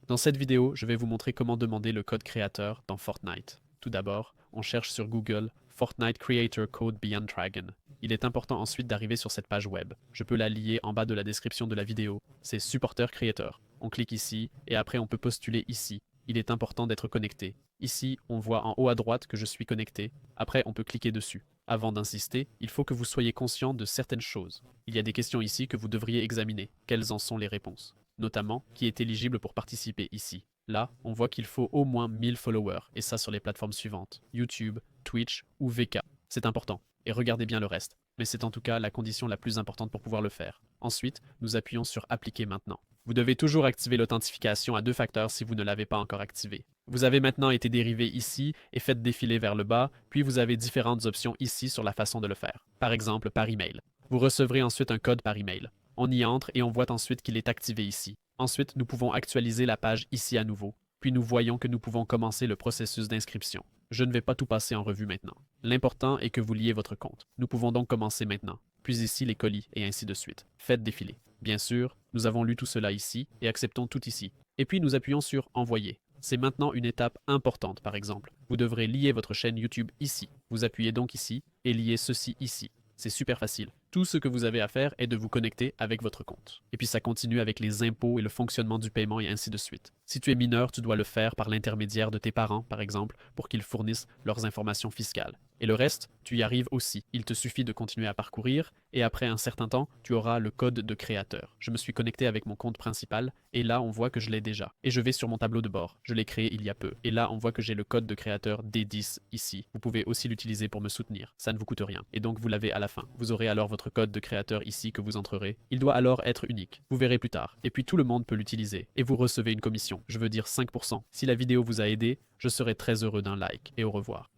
Dans cette vidéo, je vais vous montrer comment demander le code créateur dans Fortnite. Tout d'abord, on cherche sur Google Fortnite Creator Code Beyond Dragon. Il est important ensuite d'arriver sur cette page web. Je peux la lier en bas de la description de la vidéo. C'est Supporter Creator. On clique ici et après on peut postuler ici. Il est important d'être connecté. Ici, on voit en haut à droite que je suis connecté. Après, on peut cliquer dessus. Avant d'insister, il faut que vous soyez conscient de certaines choses. Il y a des questions ici que vous devriez examiner. Quelles en sont les réponses? Notamment, qui est éligible pour participer ici. Là, on voit qu'il faut au moins 1000 followers, et ça sur les plateformes suivantes, YouTube, Twitch ou VK. C'est important, et regardez bien le reste. Mais c'est en tout cas la condition la plus importante pour pouvoir le faire. Ensuite, nous appuyons sur Appliquer maintenant. Vous devez toujours activer l'authentification à 2 facteurs si vous ne l'avez pas encore activé. Vous avez maintenant été dérivé ici et faites défiler vers le bas, puis vous avez différentes options ici sur la façon de le faire. Par exemple, par email. Vous recevrez ensuite un code par email. On y entre et on voit ensuite qu'il est activé ici. Ensuite, nous pouvons actualiser la page ici à nouveau. Puis nous voyons que nous pouvons commencer le processus d'inscription. Je ne vais pas tout passer en revue maintenant. L'important est que vous liez votre compte. Nous pouvons donc commencer maintenant. Puis ici les colis et ainsi de suite. Faites défiler. Bien sûr, nous avons lu tout cela ici et acceptons tout ici. Et puis nous appuyons sur Envoyer. C'est maintenant une étape importante par exemple. Vous devrez lier votre chaîne YouTube ici. Vous appuyez donc ici et liez ceci ici. C'est super facile. Tout ce que vous avez à faire est de vous connecter avec votre compte. Et puis ça continue avec les impôts et le fonctionnement du paiement et ainsi de suite. Si tu es mineur, tu dois le faire par l'intermédiaire de tes parents, par exemple, pour qu'ils fournissent leurs informations fiscales. Et le reste, tu y arrives aussi. Il te suffit de continuer à parcourir et après un certain temps, tu auras le code de créateur. Je me suis connecté avec mon compte principal et là, on voit que je l'ai déjà. Et je vais sur mon tableau de bord. Je l'ai créé il y a peu. Et là, on voit que j'ai le code de créateur D10 ici. Vous pouvez aussi l'utiliser pour me soutenir. Ça ne vous coûte rien. Et donc, vous l'avez à la fin. Vous aurez alors votre code de créateur ici que vous entrerez. Il doit alors être unique. Vous verrez plus tard. Et puis tout le monde peut l'utiliser. Et vous recevez une commission. Je veux dire 5%. Si la vidéo vous a aidé, je serai très heureux d'un like. Et au revoir.